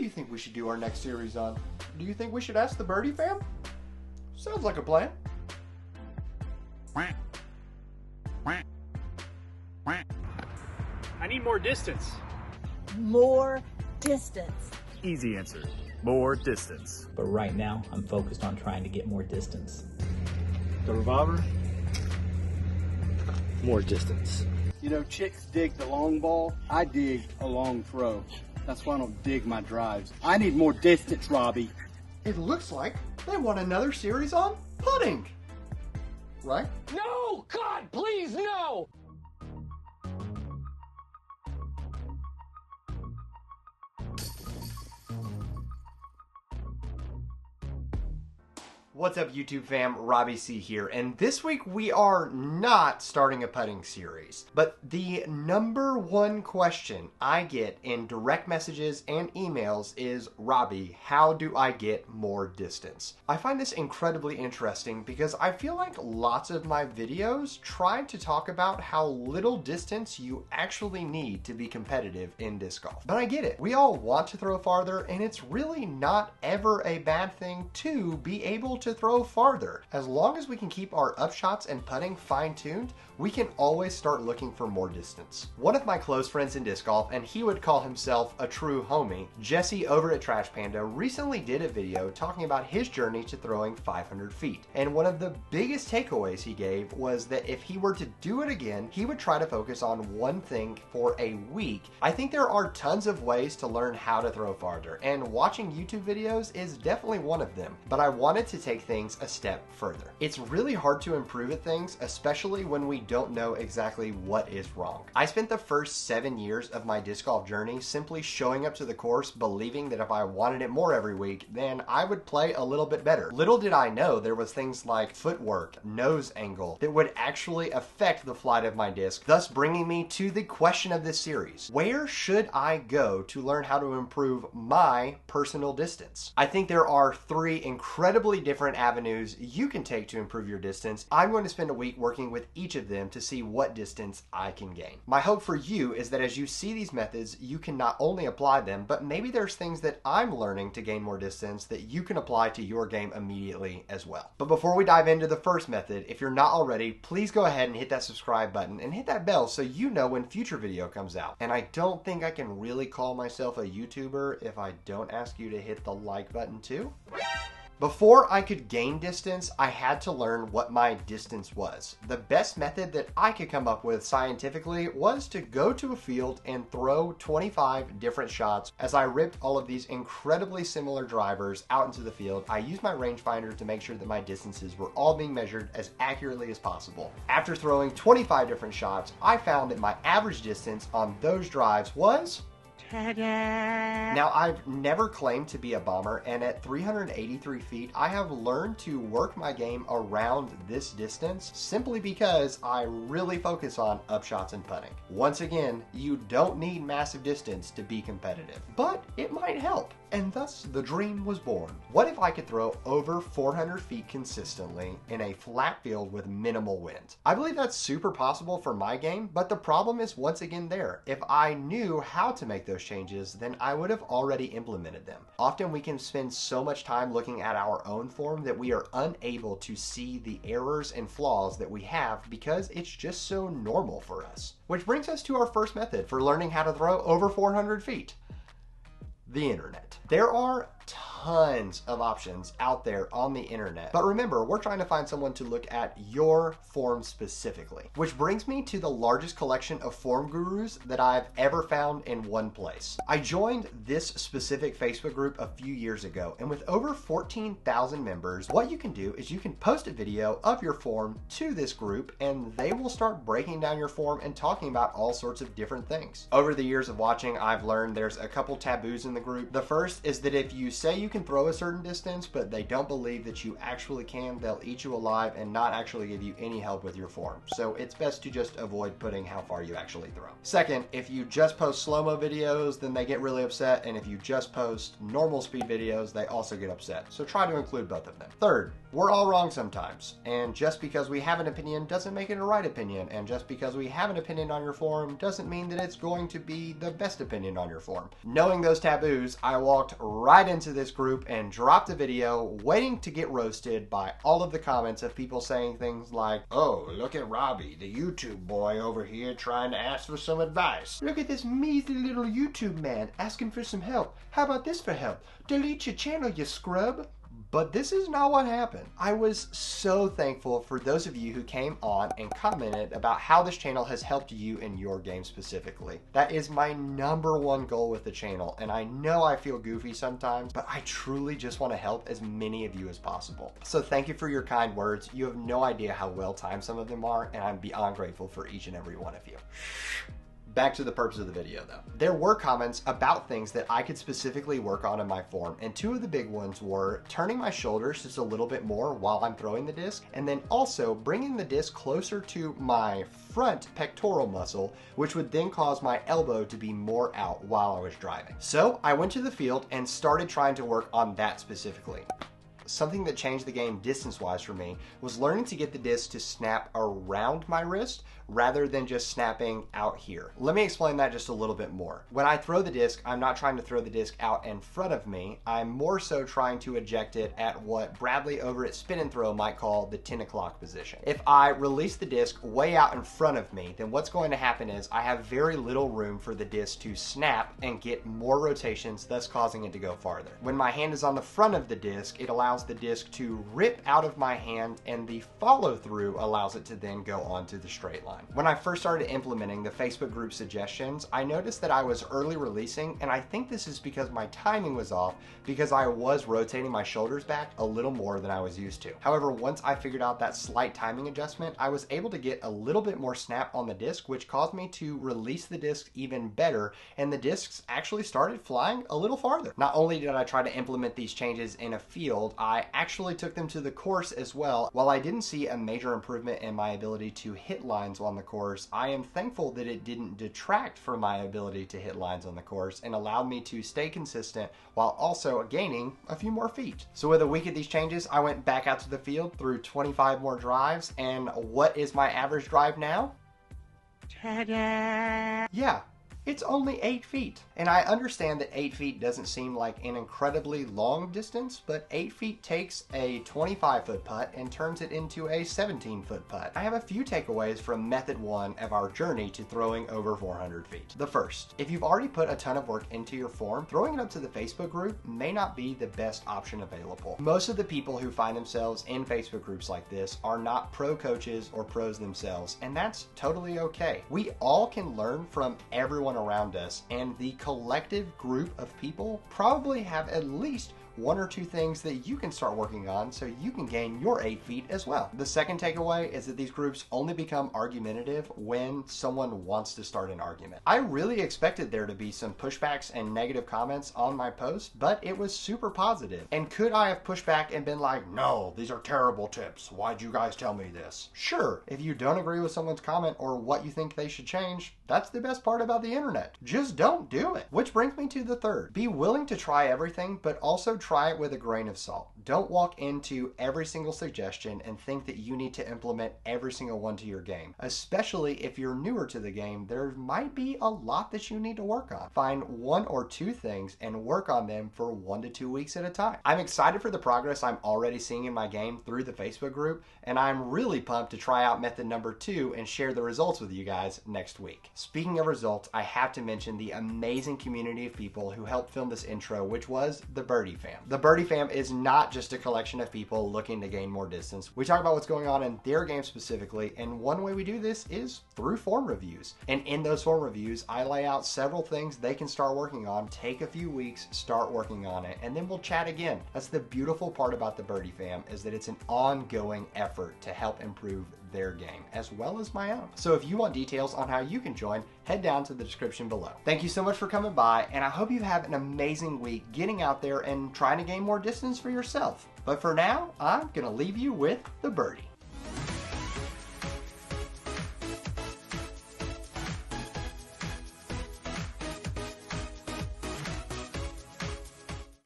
do you think we should do our next series on? Do you think we should ask the birdie fam? Sounds like a plan. I need more distance. More distance. Easy answer. More distance. But right now, I'm focused on trying to get more distance. The revolver? More distance. You know, chicks dig the long ball. I dig a long throw. That's why I don't dig my drives. I need more distance, Robbie. It looks like they want another series on putting. Right? No! God, please, no! What's up, YouTube fam? Robbie C here, and this week we are not starting a putting series, but the number one question I get in direct messages and emails is, Robbie, how do I get more distance? I find this incredibly interesting because I feel like lots of my videos try to talk about how little distance you actually need to be competitive in disc golf. But I get it. We all want to throw farther, and it's really not ever a bad thing to be able to throw farther. As long as we can keep our upshots and putting fine-tuned, we can always start looking for more distance. One of my close friends in disc golf, and he would call himself a true homie, Jesse over at Trash Panda, recently did a video talking about his journey to throwing 500 feet. And one of the biggest takeaways he gave was that if he were to do it again, he would try to focus on one thing for a week. I think there are tons of ways to learn how to throw farther, and watching YouTube videos is definitely one of them. But I wanted to take things a step further. It's really hard to improve at things, especially when we don't know exactly what is wrong. I spent the first 7 years of my disc golf journey simply showing up to the course believing that if I wanted it more every week, then I would play a little bit better. Little did I know there was things like footwork, nose angle, that would actually affect the flight of my disc, thus bringing me to the question of this series. Where should I go to learn how to improve my personal distance? I think there are 3 incredibly different avenues you can take to improve your distance. I'm going to spend a week working with each of them to see what distance I can gain. My hope for you is that as you see these methods, you can not only apply them, but maybe there's things that I'm learning to gain more distance that you can apply to your game immediately as well. But before we dive into the first method, if you're not already, please go ahead and hit that subscribe button and hit that bell so you know when future video comes out. And I don't think I can really call myself a YouTuber if I don't ask you to hit the like button too. Before I could gain distance, I had to learn what my distance was. The best method that I could come up with scientifically was to go to a field and throw 25 different shots. As I ripped all of these incredibly similar drivers out into the field, I used my rangefinder to make sure that my distances were all being measured as accurately as possible. After throwing 25 different shots, I found that my average distance on those drives was... Now, I've never claimed to be a bomber, and at 383 feet, I have learned to work my game around this distance simply because I really focus on upshots and putting. Once again, you don't need massive distance to be competitive, but it might help. And thus, the dream was born. What if I could throw over 400 feet consistently in a flat field with minimal wind? I believe that's super possible for my game, but the problem is once again there. If I knew how to make those changes, then I would have already implemented them. Often we can spend so much time looking at our own form that we are unable to see the errors and flaws that we have because it's just so normal for us. Which brings us to our first method for learning how to throw over 400 feet. The internet. There are tons of options out there on the internet. But remember, we're trying to find someone to look at your form specifically. Which brings me to the largest collection of form gurus that I've ever found in one place. I joined this specific Facebook group a few years ago, and with over 14,000 members, what you can do is you can post a video of your form to this group, and they will start breaking down your form and talking about all sorts of different things. Over the years of watching, I've learned there's a couple taboos in the group. The first is that if you say you can throw a certain distance, but they don't believe that you actually can, they'll eat you alive and not actually give you any help with your form. So it's best to just avoid putting how far you actually throw. Second, if you just post slow-mo videos, then they get really upset, and if you just post normal speed videos, they also get upset. So try to include both of them. Third, we're all wrong sometimes, and just because we have an opinion doesn't make it a right opinion, and just because we have an opinion on your forum doesn't mean that it's going to be the best opinion on your forum. Knowing those taboos, I walked right into this group and dropped a video waiting to get roasted by all of the comments of people saying things like, "Oh, look at Robbie, the YouTube boy over here trying to ask for some advice. Look at this measly little YouTube man asking for some help. How about this for help? Delete your channel, you scrub." But this is not what happened. I was so thankful for those of you who came on and commented about how this channel has helped you in your game specifically. That is my #1 goal with the channel, and I know I feel goofy sometimes, but I truly just want to help as many of you as possible. So thank you for your kind words. You have no idea how well timed some of them are, and I'm beyond grateful for each and every one of you. Back to the purpose of the video though. There were comments about things that I could specifically work on in my form, and two of the big ones were turning my shoulders just a little bit more while I'm throwing the disc, and then also bringing the disc closer to my front pectoral muscle, which would then cause my elbow to be more out while I was driving. So I went to the field and started trying to work on that specifically. Something that changed the game distance-wise for me was learning to get the disc to snap around my wrist rather than just snapping out here. Let me explain that just a little bit more. When I throw the disc, I'm not trying to throw the disc out in front of me. I'm more so trying to eject it at what Bradley over at Spin and Throw might call the 10 o'clock position. If I release the disc way out in front of me, then what's going to happen is I have very little room for the disc to snap and get more rotations, thus causing it to go farther. When my hand is on the front of the disc, it allows the disc to rip out of my hand, and the follow through allows it to then go onto the straight line. When I first started implementing the Facebook group suggestions, I noticed that I was early releasing, and I think this is because my timing was off because I was rotating my shoulders back a little more than I was used to. However, once I figured out that slight timing adjustment, I was able to get a little bit more snap on the disc, which caused me to release the disc even better, and the discs actually started flying a little farther. Not only did I try to implement these changes in a field, I actually took them to the course as well. While I didn't see a major improvement in my ability to hit lines on the course, I am thankful that it didn't detract from my ability to hit lines on the course and allowed me to stay consistent while also gaining a few more feet. So with a week of these changes, I went back out to the field, threw 25 more drives, and what is my average drive now? Ta-da! Yeah. It's only 8 feet. And I understand that 8 feet doesn't seem like an incredibly long distance, but 8 feet takes a 25-foot putt and turns it into a 17-foot putt. I have a few takeaways from method 1 of our journey to throwing over 400 feet. The first, if you've already put a ton of work into your form, throwing it up to the Facebook group may not be the best option available. Most of the people who find themselves in Facebook groups like this are not pro coaches or pros themselves, and that's totally okay. We all can learn from everyone around us, and the collective group of people probably have at least 1 or 2 things that you can start working on so you can gain your 8 feet as well. The second takeaway is that these groups only become argumentative when someone wants to start an argument. I really expected there to be some pushbacks and negative comments on my post, but it was super positive. And could I have pushed back and been like, "No, these are terrible tips. Why'd you guys tell me this?" Sure, if you don't agree with someone's comment or what you think they should change, that's the best part about the internet. Just don't do it. Which brings me to the third. Be willing to try everything, but also try it with a grain of salt. Don't walk into every single suggestion and think that you need to implement every single one to your game. Especially if you're newer to the game, there might be a lot that you need to work on. Find 1 or 2 things and work on them for 1 to 2 weeks at a time. I'm excited for the progress I'm already seeing in my game through the Facebook group, and I'm really pumped to try out method number 2 and share the results with you guys next week. Speaking of results, I have to mention the amazing community of people who helped film this intro, which was the Birdie Fam. The Birdie Fam is not just a collection of people looking to gain more distance. We talk about what's going on in their game specifically, and one way we do this is through form reviews. And in those form reviews, I lay out several things they can start working on, take a few weeks, start working on it, and then we'll chat again. That's the beautiful part about the Birdie Fam, is that it's an ongoing effort to help improve their game, as well as my own. So if you want details on how you can join, head down to the description below. Thank you so much for coming by, and I hope you have an amazing week getting out there and trying to gain more distance for yourself. But for now, I'm going to leave you with the birdie.